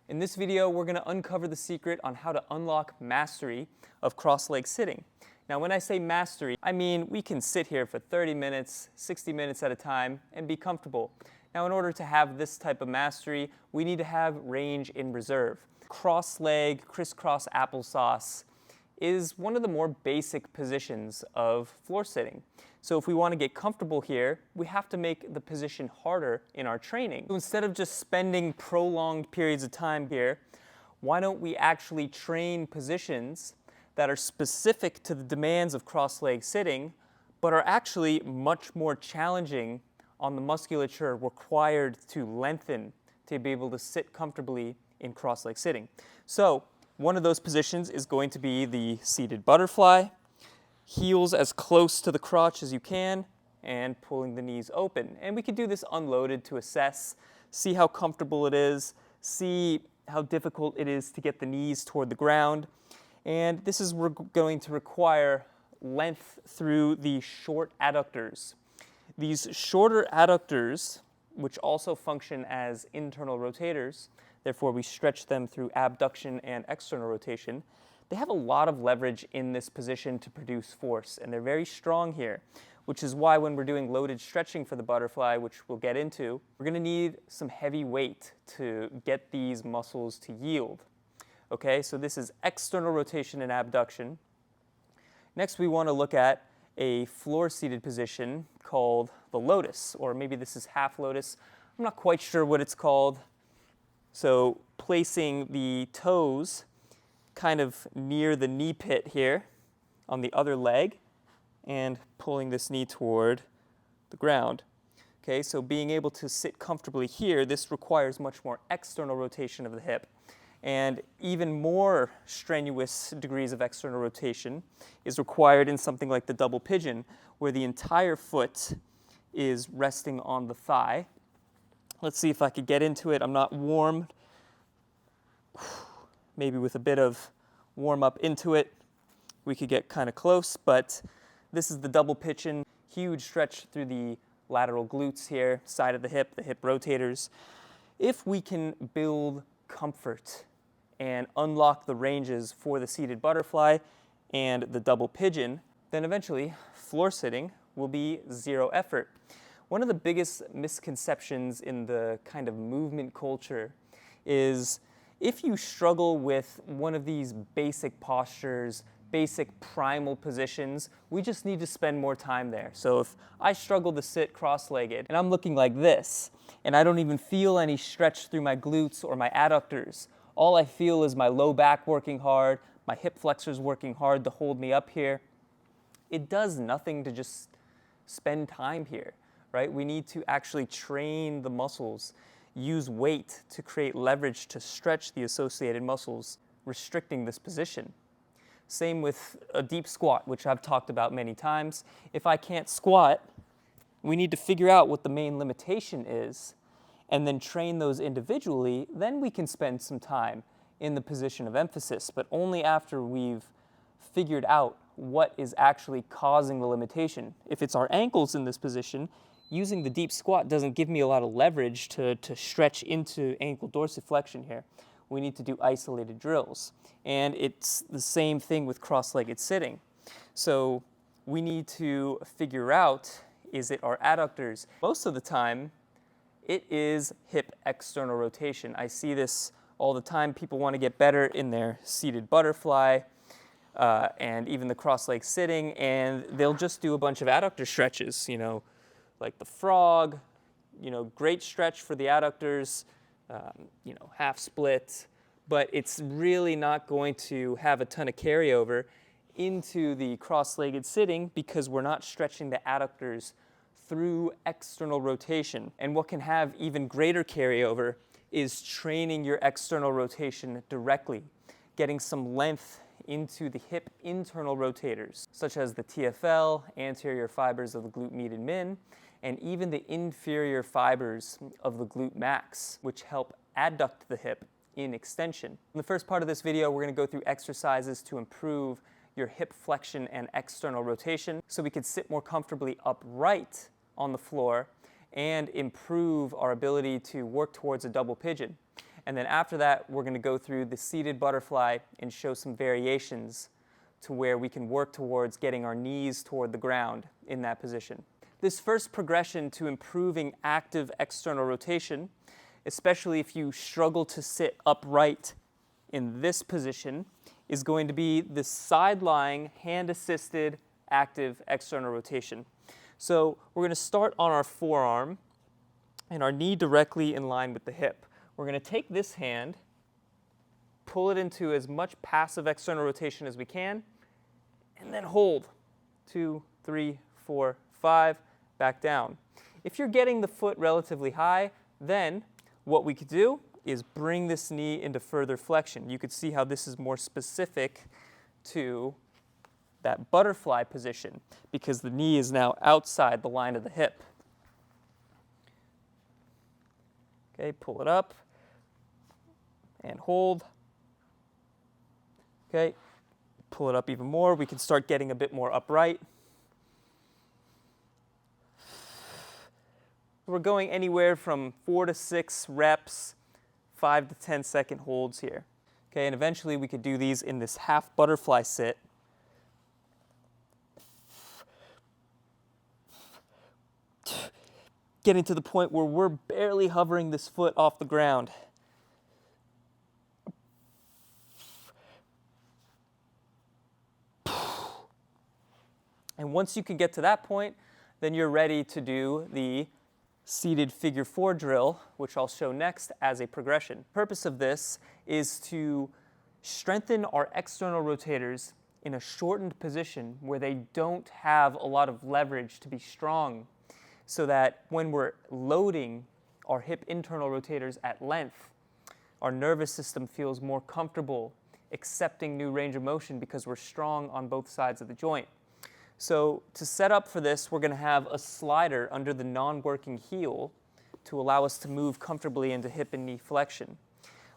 In this video, we're going to uncover the secret on how to unlock mastery of cross-leg sitting. Now, when I say mastery, I mean we can sit here for 30 minutes, 60 minutes at a time and be comfortable. Now, in order to have this type of mastery, we need to have range in reserve. Cross-leg, crisscross applesauce is one of the more basic positions of floor sitting. So if we want to get comfortable here, we have to make the position harder in our training. So instead of just spending prolonged periods of time here, why don't we actually train positions that are specific to the demands of cross-leg sitting, but are actually much more challenging on the musculature required to lengthen to be able to sit comfortably in cross-leg sitting. So one of those positions is going to be the seated butterfly. Heels as close to the crotch as you can, and pulling the knees open. And we can do this unloaded to assess, see how comfortable it is, see how difficult it is to get the knees toward the ground. And this is going to require length through the short adductors. These shorter adductors, which also function as internal rotators, therefore we stretch them through abduction and external rotation, they have a lot of leverage in this position to produce force, and they're very strong here, which is why when we're doing loaded stretching for the butterfly, which we'll get into, we're going to need some heavy weight to get these muscles to yield. Okay, so this is external rotation and abduction. Next, we want to look at a floor-seated position called the lotus, or maybe this is half lotus. I'm not quite sure what it's called. So placing the toes kind of near the knee pit here on the other leg and pulling this knee toward the ground. Okay, so being able to sit comfortably here, this requires much more external rotation of the hip. And even more strenuous degrees of external rotation is required in something like the double pigeon, where the entire foot is resting on the thigh. Let's see if I could get into it. I'm not warm. Maybe with a bit of warm up into it, we could get kind of close, but this is the double pigeon, huge stretch through the lateral glutes here, side of the hip rotators. If we can build comfort and unlock the ranges for the seated butterfly and the double pigeon, then eventually floor sitting will be zero effort. One of the biggest misconceptions in the kind of movement culture is if you struggle with one of these basic postures, basic primal positions, we just need to spend more time there. So if I struggle to sit cross-legged and I'm looking like this, and I don't even feel any stretch through my glutes or my adductors, all I feel is my low back working hard, my hip flexors working hard to hold me up here, it does nothing to just spend time here, right? We need to actually train the muscles, use weight to create leverage to stretch the associated muscles, restricting this position. Same with a deep squat, which I've talked about many times. If I can't squat, we need to figure out what the main limitation is and then train those individually. Then we can spend some time in the position of emphasis, but only after we've figured out what is actually causing the limitation. If it's our ankles in this position, using the deep squat doesn't give me a lot of leverage to stretch into ankle dorsiflexion here. We need to do isolated drills. And it's the same thing with cross-legged sitting. So we need to figure out, is it our adductors? Most of the time, it is hip external rotation. I see this all the time. People want to get better in their seated butterfly and even the cross-leg sitting, and they'll just do a bunch of adductor stretches, like the frog, great stretch for the adductors, half split, but it's really not going to have a ton of carryover into the cross-legged sitting because we're not stretching the adductors through external rotation. And what can have even greater carryover is training your external rotation directly, getting some length into the hip internal rotators, such as the TFL, anterior fibers of the glute med and min, and even the inferior fibers of the glute max, which help adduct the hip in extension. In the first part of this video, we're going to go through exercises to improve your hip flexion and external rotation so we could sit more comfortably upright on the floor and improve our ability to work towards a double pigeon. And then after that, we're going to go through the seated butterfly and show some variations to where we can work towards getting our knees toward the ground in that position. This first progression to improving active external rotation, especially if you struggle to sit upright in this position, is going to be the side-lying, hand-assisted active external rotation. So we're going to start on our forearm and our knee directly in line with the hip. We're going to take this hand, pull it into as much passive external rotation as we can, and then hold. 2, 3, 4, 5, back down. If you're getting the foot relatively high, then what we could do is bring this knee into further flexion. You could see how this is more specific to that butterfly position because the knee is now outside the line of the hip. Okay, pull it up and hold. Okay, pull it up even more. We can start getting a bit more upright. We're going anywhere from 4 to 6 reps, 5 to 10 second holds here. Okay, and eventually we could do these in this half butterfly sit. Getting to the point where we're barely hovering this foot off the ground. And once you can get to that point, then you're ready to do the seated figure 4 drill, which I'll show next as a progression. The purpose of this is to strengthen our external rotators in a shortened position where they don't have a lot of leverage to be strong, so that when we're loading our hip internal rotators at length, our nervous system feels more comfortable accepting new range of motion because we're strong on both sides of the joint. So to set up for this, we're going to have a slider under the non-working heel to allow us to move comfortably into hip and knee flexion.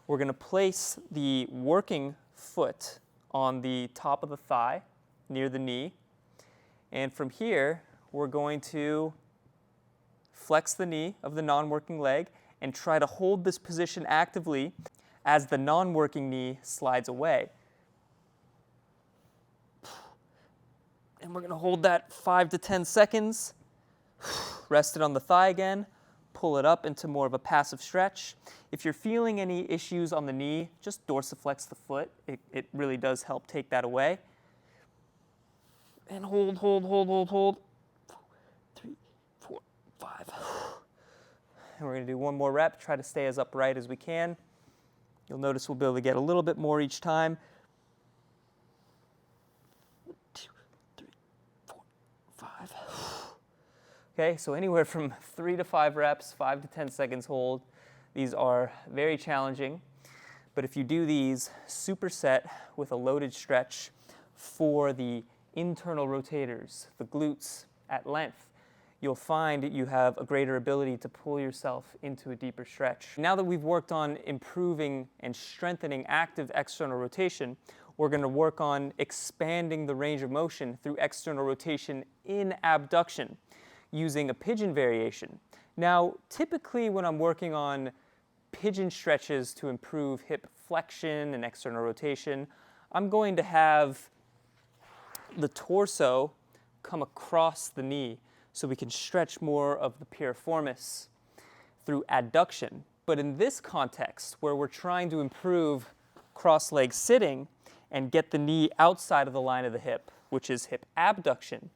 We're going to place the working foot on the top of the thigh near the knee, and from here we're going to flex the knee of the non-working leg and try to hold this position actively as the non-working knee slides away. And we're going to hold that 5 to 10 seconds, rest it on the thigh again, pull it up into more of a passive stretch. If you're feeling any issues on the knee, just dorsiflex the foot. It really does help take that away. And hold, hold, hold, hold, hold. 3, 4, 5. And we're going to do one more rep, try to stay as upright as we can. You'll notice we'll be able to get a little bit more each time. 2, 3, 4, 5. Okay, so anywhere from 3 to 5 reps, 5 to 10 seconds hold. These are very challenging, but if you do these superset with a loaded stretch for the internal rotators, the glutes at length, you'll find you have a greater ability to pull yourself into a deeper stretch. Now that we've worked on improving and strengthening active external rotation, we're going to work on expanding the range of motion through external rotation in abduction using a pigeon variation. Now, typically when I'm working on pigeon stretches to improve hip flexion and external rotation, I'm going to have the torso come across the knee so we can stretch more of the piriformis through adduction. But in this context, where we're trying to improve cross-leg sitting and get the knee outside of the line of the hip, which is hip abduction,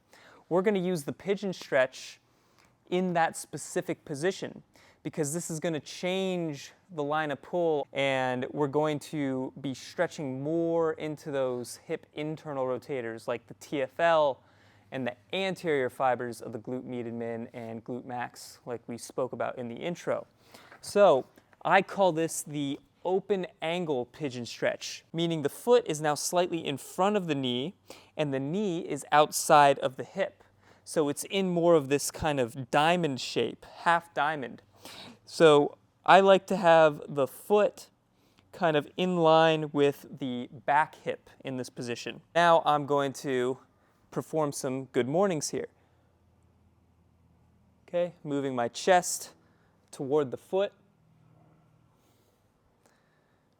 we're going to use the pigeon stretch in that specific position because this is going to change the line of pull and we're going to be stretching more into those hip internal rotators like the TFL and the anterior fibers of the glute median min and glute max like we spoke about in the intro. So I call this the open angle pigeon stretch, meaning the foot is now slightly in front of the knee and the knee is outside of the hip. So it's in more of this kind of diamond shape, half diamond. So I like to have the foot kind of in line with the back hip in this position. Now I'm going to perform some good mornings here. Okay, moving my chest toward the foot.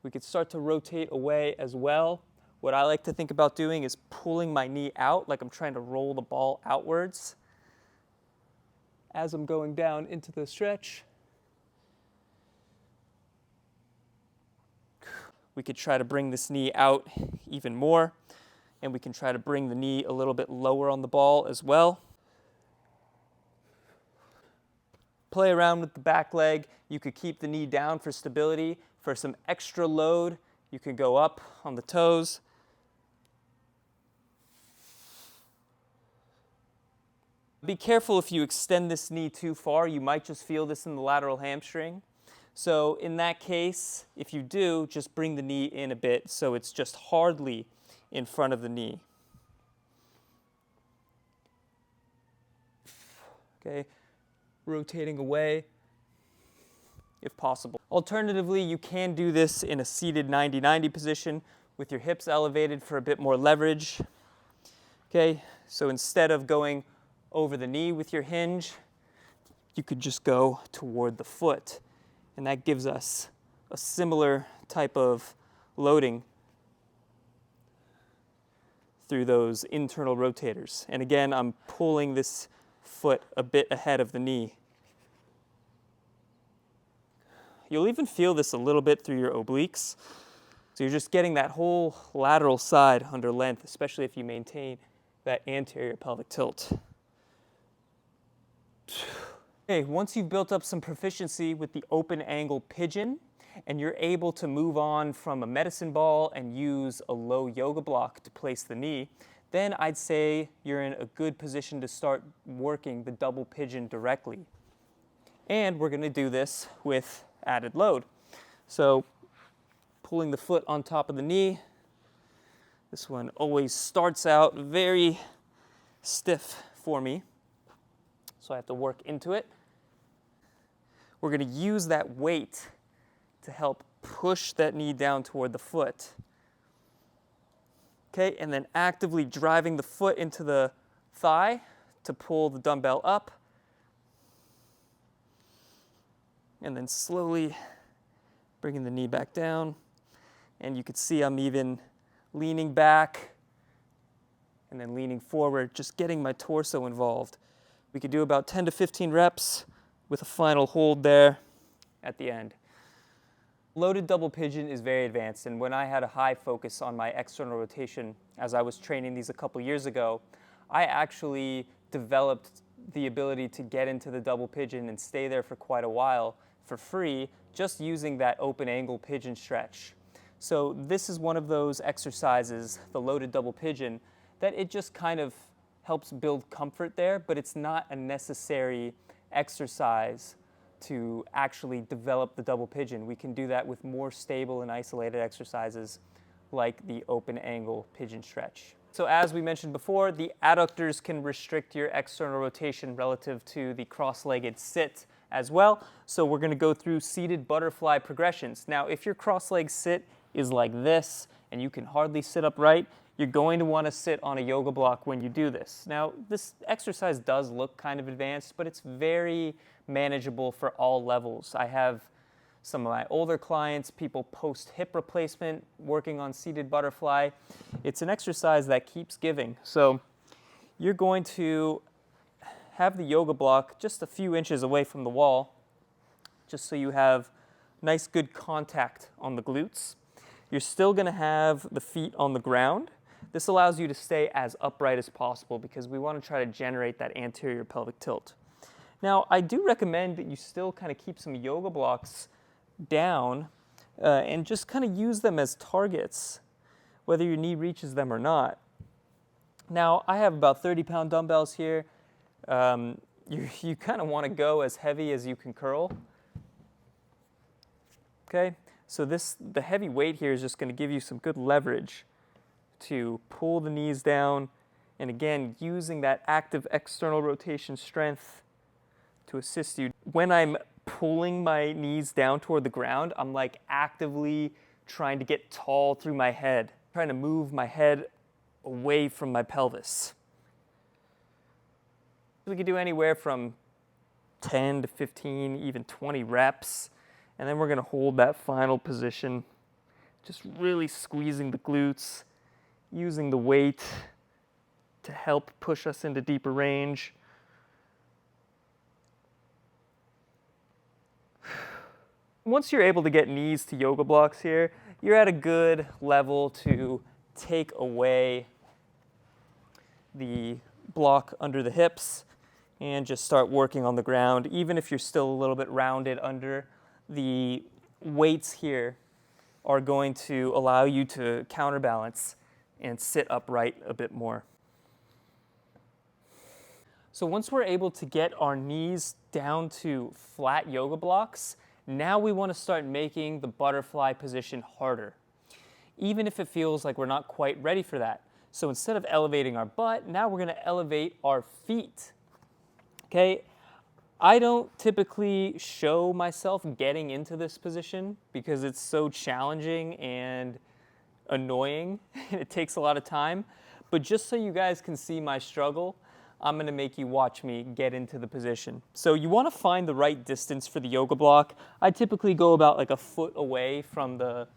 We could start to rotate away as well. What I like to think about doing is pulling my knee out like I'm trying to roll the ball outwards as I'm going down into the stretch. We could try to bring this knee out even more, and we can try to bring the knee a little bit lower on the ball as well. Play around with the back leg. You could keep the knee down for stability. For some extra load, you could go up on the toes. Be careful if you extend this knee too far. You might just feel this in the lateral hamstring. So in that case, if you do, just bring the knee in a bit so it's just hardly in front of the knee. Okay, rotating away if possible. Alternatively, you can do this in a seated 90-90 position with your hips elevated for a bit more leverage. Okay, so instead of going over the knee with your hinge, you could just go toward the foot. And that gives us a similar type of loading through those internal rotators. And again, I'm pulling this foot a bit ahead of the knee. You'll even feel this a little bit through your obliques. So you're just getting that whole lateral side under length, especially if you maintain that anterior pelvic tilt. Okay, once you've built up some proficiency with the open angle pigeon and you're able to move on from a medicine ball and use a low yoga block to place the knee, then I'd say you're in a good position to start working the double pigeon directly. And we're going to do this with added load. So pulling the foot on top of the knee. This one always starts out very stiff for me, so I have to work into it. We're going to use that weight to help push that knee down toward the foot. Okay, and then actively driving the foot into the thigh to pull the dumbbell up. And then slowly bringing the knee back down. And you can see I'm even leaning back and then leaning forward, just getting my torso involved. We could do about 10 to 15 reps with a final hold there at the end. Loaded double pigeon is very advanced, and when I had a high focus on my external rotation as I was training these a couple years ago, I actually developed the ability to get into the double pigeon and stay there for quite a while for free, just using that open angle pigeon stretch. So this is one of those exercises, the loaded double pigeon, that it just kind of helps build comfort there, but it's not a necessary exercise to actually develop the double pigeon. We can do that with more stable and isolated exercises like the open angle pigeon stretch. So as we mentioned before, the adductors can restrict your external rotation relative to the cross-legged sit as well. So we're going to go through seated butterfly progressions. Now, if your cross-leg sit is like this and you can hardly sit upright, you're going to want to sit on a yoga block when you do this. Now, this exercise does look kind of advanced, but it's very manageable for all levels. I have some of my older clients, people post-hip replacement, working on seated butterfly. It's an exercise that keeps giving. So you're going to have the yoga block just a few inches away from the wall, just so you have nice, good contact on the glutes. You're still going to have the feet on the ground. This allows you to stay as upright as possible because we want to try to generate that anterior pelvic tilt. Now, I do recommend that you still kind of keep some yoga blocks down and just kind of use them as targets, whether your knee reaches them or not. Now, I have about 30-pound dumbbells here. You kind of want to go as heavy as you can curl. Okay, so the heavy weight here is just going to give you some good leverage to pull the knees down, and again, using that active external rotation strength to assist you. When I'm pulling my knees down toward the ground, I'm like actively trying to get tall through my head, trying to move my head away from my pelvis. We could do anywhere from 10 to 15, even 20 reps, and then we're going to hold that final position Just really squeezing the glutes, using the weight to help push us into deeper range. Once you're able to get knees to yoga blocks here, you're at a good level to take away the block under the hips and just start working on the ground. Even if you're still a little bit rounded under, the weights here are going to allow you to counterbalance and sit upright a bit more. So once we're able to get our knees down to flat yoga blocks, now we want to start making the butterfly position harder, even if it feels like we're not quite ready for that. So instead of elevating our butt, now we're going to elevate our feet. Okay, I don't typically show myself getting into this position because it's so challenging and annoying. It takes a lot of time. But just so you guys can see my struggle, I'm going to make you watch me get into the position. So you want to find the right distance for the yoga block. I typically go about like a foot away from the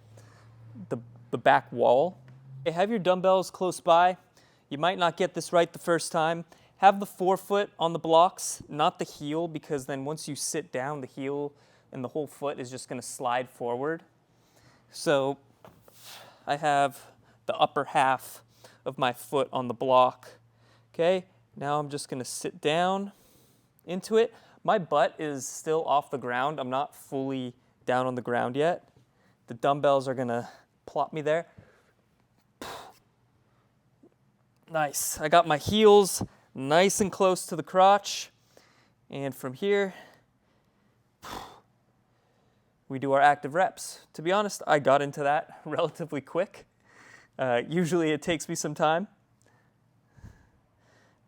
back wall. Okay, have your dumbbells close by. You might not get this right the first time. Have the forefoot on the blocks, not the heel, because then once you sit down, the heel and the whole foot is just going to slide forward. So I have the upper half of my foot on the block. Okay, now I'm just going to sit down into it. My butt is still off the ground. I'm not fully down on the ground yet. The dumbbells are going to plop me there. Nice. I got my heels nice and close to the crotch. And from here, we do our active reps. To be honest, I got into that relatively quick. Usually it takes me some time.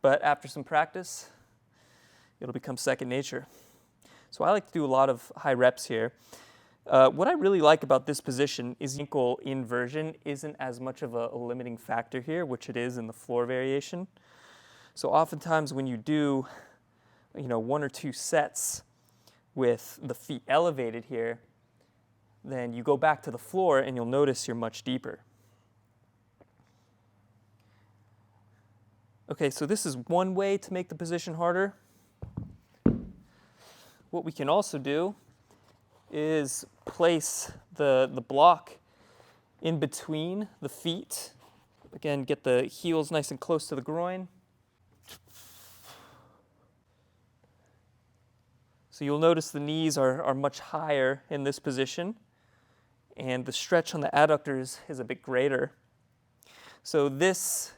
But after some practice, it'll become second nature. So I like to do a lot of high reps here. What I really like about this position is ankle inversion isn't as much of a limiting factor here, which it is in the floor variation. So oftentimes when you do, one or two sets with the feet elevated here, then you go back to the floor and you'll notice you're much deeper. Okay, so this is one way to make the position harder. What we can also do is place the block in between the feet. Again, get the heels nice and close to the groin. So you'll notice the knees are much higher in this position, and the stretch on the adductors is a bit greater. So this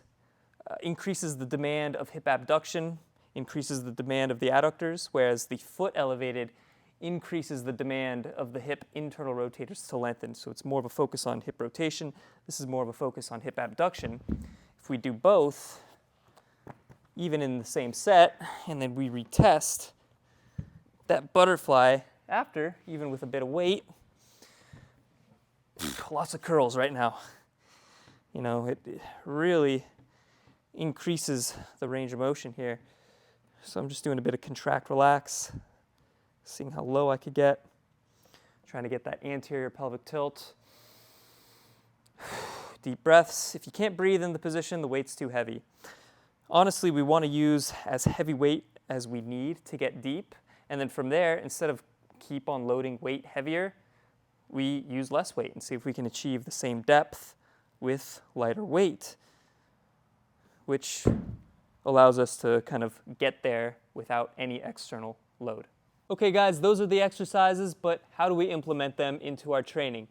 increases the demand of hip abduction, increases the demand of the adductors, whereas the foot elevated increases the demand of the hip internal rotators to lengthen. So it's more of a focus on hip rotation. This is more of a focus on hip abduction. If we do both, even in the same set, and then we retest that butterfly after, even with a bit of weight, lots of curls right now. It really increases the range of motion here. So I'm just doing a bit of contract, relax, seeing how low I could get, trying to get that anterior pelvic tilt. Deep breaths. If you can't breathe in the position, the weight's too heavy. Honestly, we want to use as heavy weight as we need to get deep, and then from there, instead of keep on loading weight heavier, we use less weight and see if we can achieve the same depth with lighter weight, which allows us to kind of get there without any external load. Okay guys, those are the exercises, but how do we implement them into our training?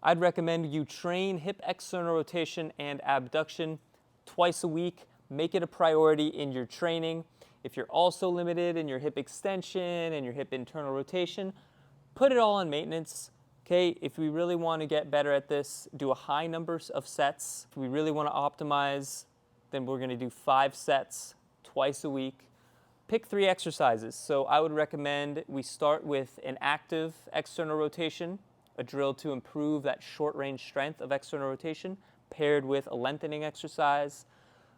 I'd recommend you train hip external rotation and abduction twice a week. Make it a priority in your training. If you're also limited in your hip extension and your hip internal rotation, put it all on maintenance. Okay, if we really want to get better at this, do a high number of sets. If we really want to optimize, then we're going to do 5 sets twice a week. Pick 3 exercises. So I would recommend we start with an active external rotation, a drill to improve that short range strength of external rotation, paired with a lengthening exercise,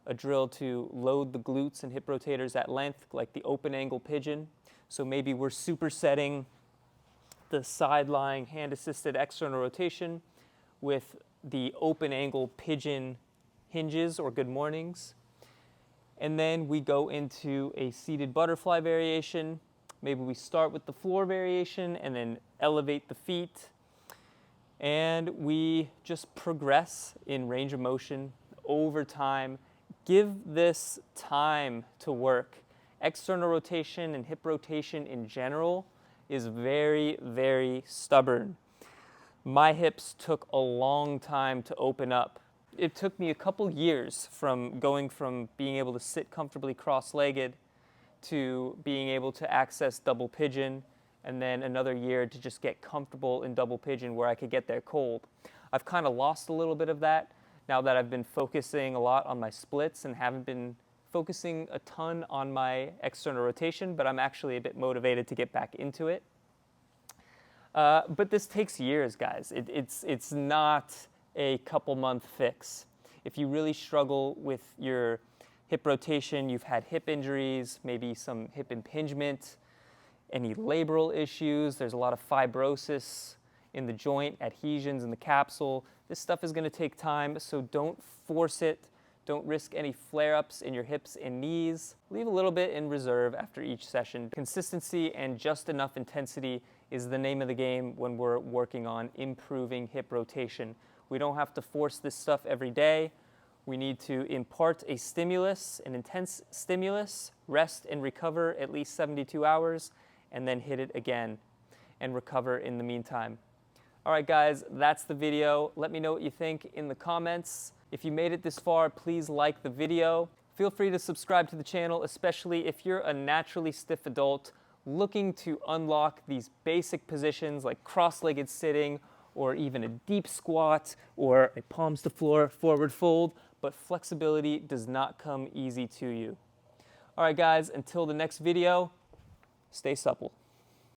a drill to load the glutes and hip rotators at length, like the open angle pigeon. So maybe we're supersetting the side lying hand assisted external rotation with the open angle pigeon hinges or good mornings. And then we go into a seated butterfly variation. Maybe we start with the floor variation and then elevate the feet. And we just progress in range of motion over time. Give this time to work. External rotation and hip rotation in general is very, very stubborn. My hips took a long time to open up. It took me a couple years from going from being able to sit comfortably cross-legged to being able to access double pigeon, and then another year to just get comfortable in double pigeon where I could get there cold. I've kind of lost a little bit of that now that I've been focusing a lot on my splits and haven't been focusing a ton on my external rotation, but I'm actually a bit motivated to get back into it. But this takes years, guys. It's not a couple month fix. If you really struggle with your hip rotation, you've had hip injuries, maybe some hip impingement, any labral issues, there's a lot of fibrosis in the joint, adhesions in the capsule. This stuff is going to take time, so don't force it. Don't risk any flare-ups in your hips and knees. Leave a little bit in reserve after each session. Consistency and just enough intensity is the name of the game when we're working on improving hip rotation. We don't have to force this stuff every day. We need to impart a stimulus, an intense stimulus, rest and recover at least 72 hours, and then hit it again and recover in the meantime. All right, guys, that's the video. Let me know what you think in the comments. If you made it this far, please like the video. Feel free to subscribe to the channel, especially if you're a naturally stiff adult looking to unlock these basic positions like cross-legged sitting or even a deep squat or a palms to floor forward fold, but flexibility does not come easy to you. All right, guys, until the next video, stay supple.